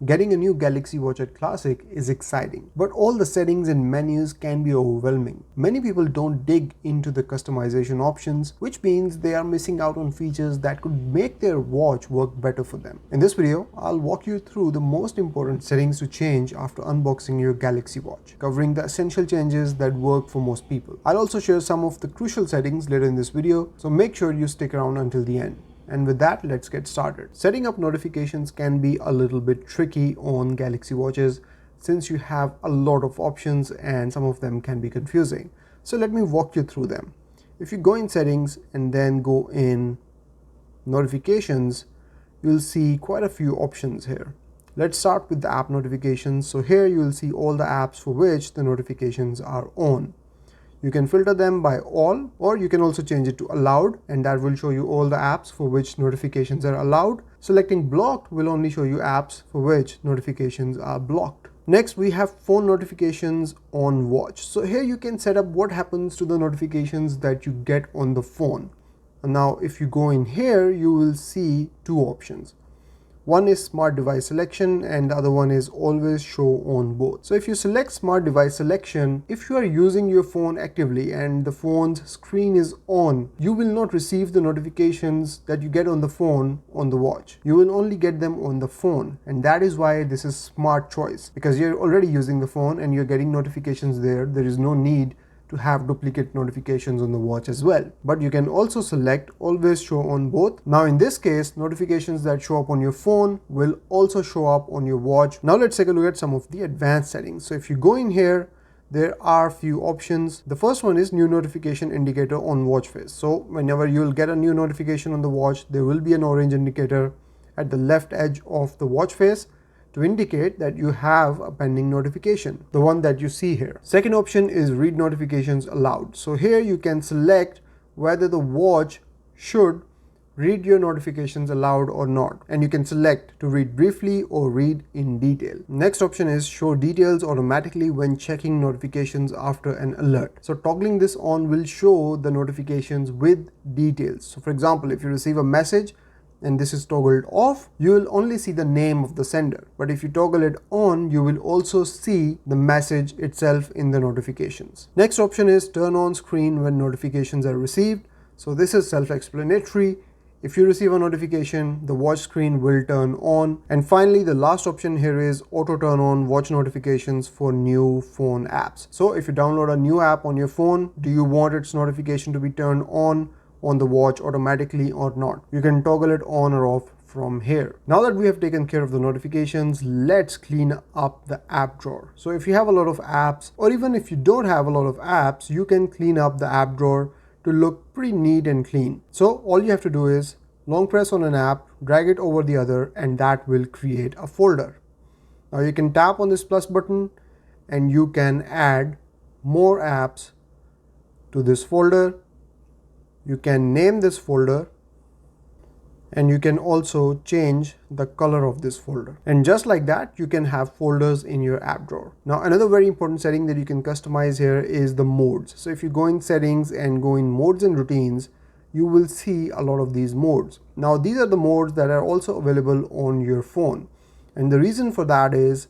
Getting a new Galaxy Watch at Classic is exciting, but all the settings and menus can be overwhelming. Many people don't dig into the customization options, which means they are missing out on features that could make their watch work better for them. In this video, I'll walk you through the most important settings to change after unboxing your Galaxy Watch, covering the essential changes that work for most people. I'll also share some of the crucial settings later in this video, so make sure you stick around until the end. And with that, let's get started. Setting up notifications can be a little bit tricky on Galaxy Watches since you have a lot of options and some of them can be confusing. So let me walk you through them. If you go in settings and then go in notifications, you'll see quite a few options here. Let's start with the app notifications. So here you'll see all the apps for which the notifications are on. You can filter them by all, or you can also change it to allowed, and that will show you all the apps for which notifications are allowed. Selecting blocked will only show you apps for which notifications are blocked. Next, we have phone notifications on watch. So here you can set up what happens to the notifications that you get on the phone. And now if you go in here, you will see two options. One is smart device selection and the other one is always show on both. So if you select smart device selection, if you are using your phone actively and the phone's screen is on, you will not receive the notifications that you get on the phone on the watch. You will only get them on the phone, and that is why this is smart choice, because you're already using the phone and you're getting notifications there. There is no need to have duplicate notifications on the watch as well. But you can also select always show on both. Now in this case, notifications that show up on your phone will also show up on your watch. Now let's take a look at some of the advanced settings. So if you go in here, there are a few options. The first one is new notification indicator on watch face. So whenever you'll get a new notification on the watch, there will be an orange indicator at the left edge of the watch face to indicate that you have a pending notification, the one that you see here. Second option is read notifications aloud. So here you can select whether the watch should read your notifications aloud or not, and you can select to read briefly or read in detail. Next option is show details automatically when checking notifications after an alert. So toggling this on will show the notifications with details. So for example, if you receive a message and this is toggled off, you will only see the name of the sender. But if you toggle it on, you will also see the message itself in the notifications. Next option is turn on screen when notifications are received. So this is self-explanatory. If you receive a notification, the watch screen will turn on. And finally, the last option here is auto turn on watch notifications for new phone apps. So if you download a new app on your phone, do you want its notification to be turned on the watch automatically or not? You can toggle it on or off from here. Now that we have taken care of the notifications, let's clean up the app drawer. So if you have a lot of apps, or even if you don't have a lot of apps, you can clean up the app drawer to look pretty neat and clean. So all you have to do is long press on an app, drag it over the other, and that will create a folder. Now you can tap on this plus button and you can add more apps to this folder. You can name this folder, and you can also change the color of this folder. And just like that, you can have folders in your app drawer. Now another very important setting that you can customize here is the modes. So if you go in settings and go in modes and routines, you will see a lot of these modes. Now these are the modes that are also available on your phone. And the reason for that is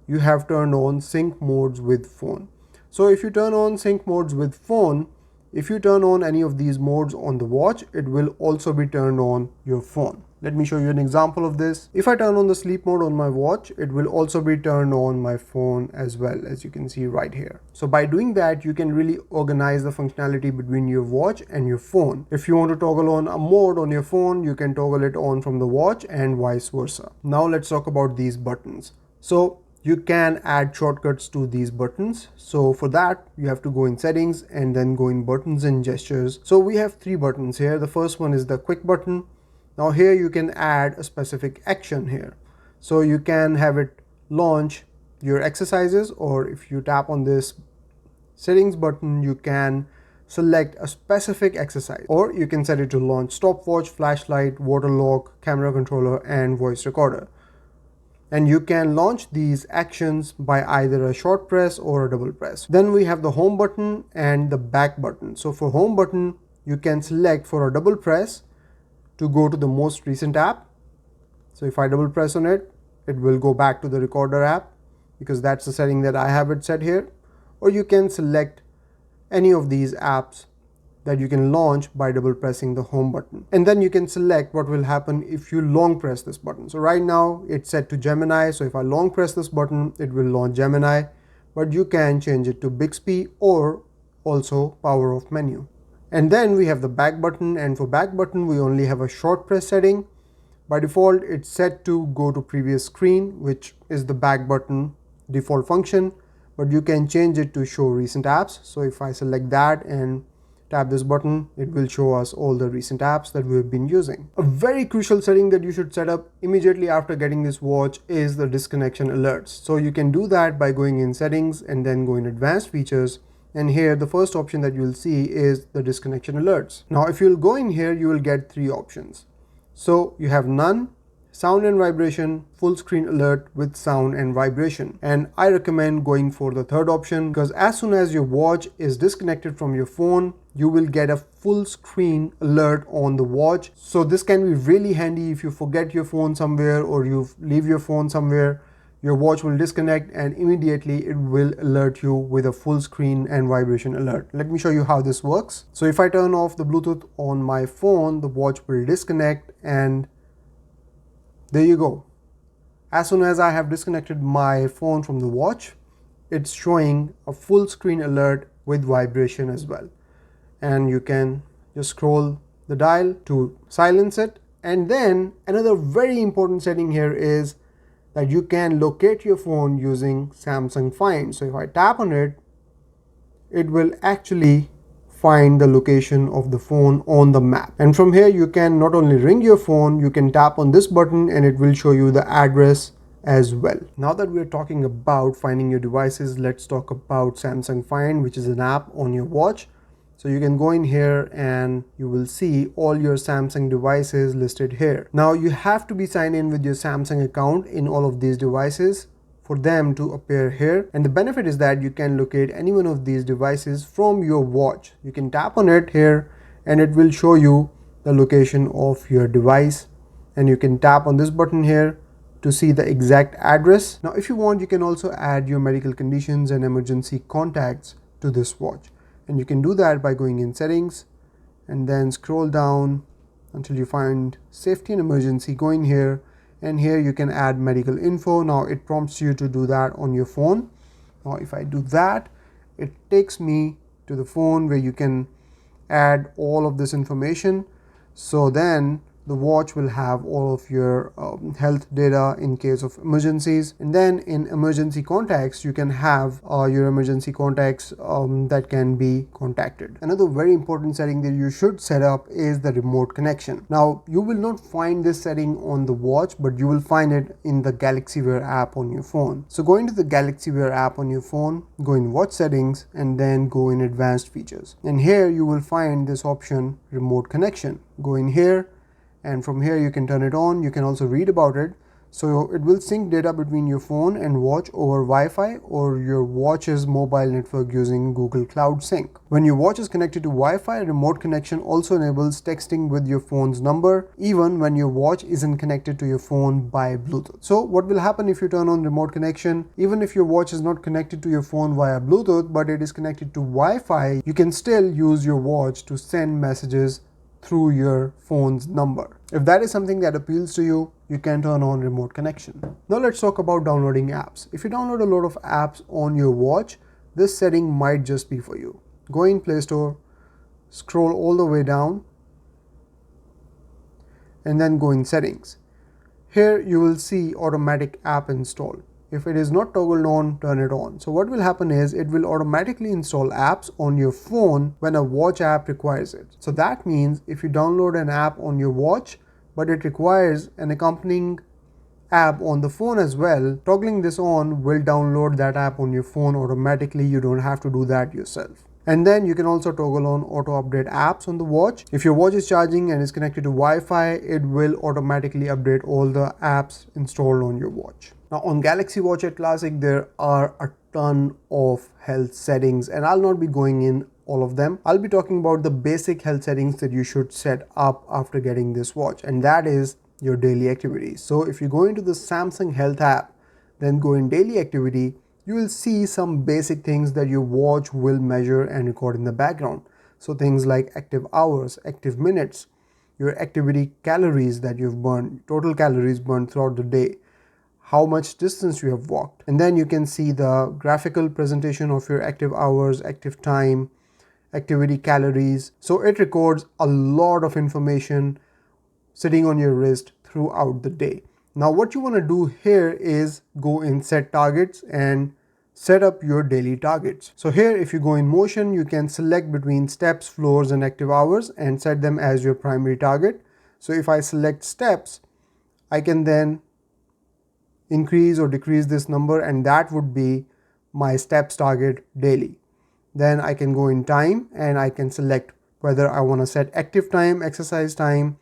you have turned on sync modes with phone. So if you turn on sync modes with phone, if you turn on any of these modes on the watch, it will also be turned on your phone. Let me show you an example of this. If I turn on the sleep mode on my watch, it will also be turned on my phone as well, as you can see right here. So by doing that, you can really organize the functionality between your watch and your phone. If you want to toggle on a mode on your phone, you can toggle it on from the watch and vice versa. Now let's talk about these buttons. So you can add shortcuts to these buttons. So for that, you have to go in settings and then go in buttons and gestures. So we have three buttons here. The first one is the quick button. Now here you can add a specific action here. So you can have it launch your exercises, or if you tap on this settings button, you can select a specific exercise, or you can set it to launch stopwatch, flashlight, water lock, camera controller, and voice recorder. And you can launch these actions by either a short press or a double press. Then we have the home button and the back button. So for home button, you can select for a double press to go to the most recent app. So if I double press on it, it will go back to the recorder app because that's the setting that I have it set here. Or you can select any of these apps that you can launch by double pressing the home button. And then you can select what will happen if you long press this button. So right now it's set to Gemini. So if I long press this button, it will launch Gemini, but you can change it to Bixby or also power off menu. And then we have the back button, and for back button, we only have a short press setting. By default, it's set to go to previous screen, which is the back button default function, but you can change it to show recent apps. So if I select that and tap this button, it will show us all the recent apps that we've been using. A very crucial setting that you should set up immediately after getting this watch is the disconnection alerts. So you can do that by going in settings and then go in advanced features. And here the first option that you'll see is the disconnection alerts. Now if you'll go in here, you will get three options. So you have none, sound and vibration, full screen alert with sound and vibration. And I recommend going for the third option because as soon as your watch is disconnected from your phone, you will get a full screen alert on the watch. So this can be really handy if you forget your phone somewhere or you leave your phone somewhere. Your watch will disconnect and immediately it will alert you with a full screen and vibration alert. Let me show you how this works. So if I turn off the Bluetooth on my phone, the watch will disconnect, and there you go. As soon as I have disconnected my phone from the watch, it's showing a full screen alert with vibration as well. And you can just scroll the dial to silence it. And then another very important setting here is that you can locate your phone using Samsung Find. So if I tap on it, it will actually find the location of the phone on the map. And from here you can not only ring your phone, you can tap on this button and it will show you the address as well. Now that we're talking about finding your devices, let's talk about Samsung Find, which is an app on your watch. So you can go in here and you will see all your Samsung devices listed here. Now you have to be signed in with your Samsung account in all of these devices for them to appear here. And the benefit is that you can locate any one of these devices from your watch. You can tap on it here and it will show you the location of your device. And you can tap on this button here to see the exact address. Now if you want, you can also add your medical conditions and emergency contacts to this watch. And you can do that by going in settings and then scroll down until you find safety and emergency. Go in here and here you can add medical info. Now it prompts you to do that on your phone. Now if I do that, it takes me to the phone where you can add all of this information. So then the watch will have all of your health data in case of emergencies. And then in emergency contacts, you can have your emergency contacts that can be contacted. Another very important setting that you should set up is the remote connection. Now, you will not find this setting on the watch, but you will find it in the Galaxy Wear app on your phone. So go into the Galaxy Wear app on your phone, go in watch settings, and then go in advanced features. And here you will find this option, remote connection. Go in here. And from here you can turn it on. You can also read about it. So it will sync data between your phone and watch over Wi-Fi or your watch's mobile network using Google Cloud Sync. When your watch is connected to Wi-Fi, remote connection also enables texting with your phone's number, even when your watch isn't connected to your phone by Bluetooth. So what will happen if you turn on remote connection? Even if your watch is not connected to your phone via Bluetooth, but it is connected to Wi-Fi, you can still use your watch to send messages through your phone's number. If that is something that appeals to you, you can turn on remote connection. Now let's talk about downloading apps. If you download a lot of apps on your watch, this setting might just be for you. Go in Play Store, scroll all the way down, and then go in settings. Here you will see automatic app install. If it is not toggled on, turn it on. So what will happen is it will automatically install apps on your phone when a watch app requires it. So that means if you download an app on your watch, but it requires an accompanying app on the phone as well, toggling this on will download that app on your phone automatically. You don't have to do that yourself. And then you can also toggle on auto update apps on the watch. If your watch is charging and is connected to Wi-Fi, it will automatically update all the apps installed on your watch. Now on Galaxy Watch 8 Classic, there are a ton of health settings and I'll not be going in all of them. I'll be talking about the basic health settings that you should set up after getting this watch, and that is your daily activities. So if you go into the Samsung Health app, then go in daily activity, you will see some basic things that your watch will measure and record in the background. So things like active hours, active minutes, your activity calories that you've burned, total calories burned throughout the day, how much distance you have walked. And then you can see the graphical presentation of your active hours, active time, activity calories. So it records a lot of information sitting on your wrist throughout the day. Now what you want to do here is go in set targets and set up your daily targets. So here if you go in motion, you can select between steps, floors and active hours and set them as your primary target. So if I select steps, I can then increase or decrease this number, and that would be my steps target daily. Then I can go in time and I can select whether I want to set active time, exercise time,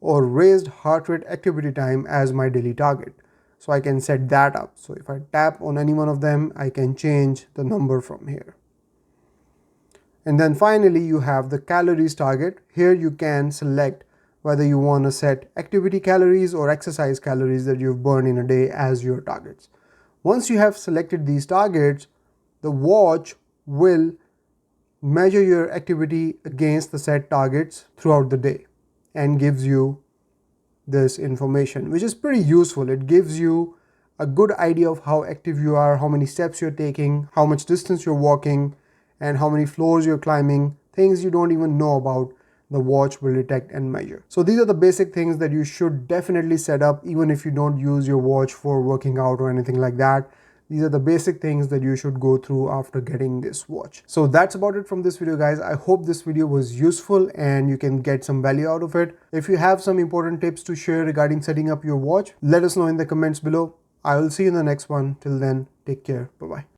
or raised heart rate activity time as my daily target. So I can set that up. So if I tap on any one of them, I can change the number from here. And then finally you have the calories target. Here you can select whether you want to set activity calories or exercise calories that you've burned in a day as your targets. Once you have selected these targets, the watch will measure your activity against the set targets throughout the day and gives you this information, which is pretty useful. It gives you a good idea of how active you are, how many steps you're taking, how much distance you're walking, and how many floors you're climbing. Things you don't even know about, the watch will detect and measure. So these are the basic things that you should definitely set up, even if you don't use your watch for working out or anything like that. These are the basic things that you should go through after getting this watch. So that's about it from this video, guys. I hope this video was useful and you can get some value out of it. If you have some important tips to share regarding setting up your watch, let us know in the comments below. I will see you in the next one. Till then, take care. Bye-bye.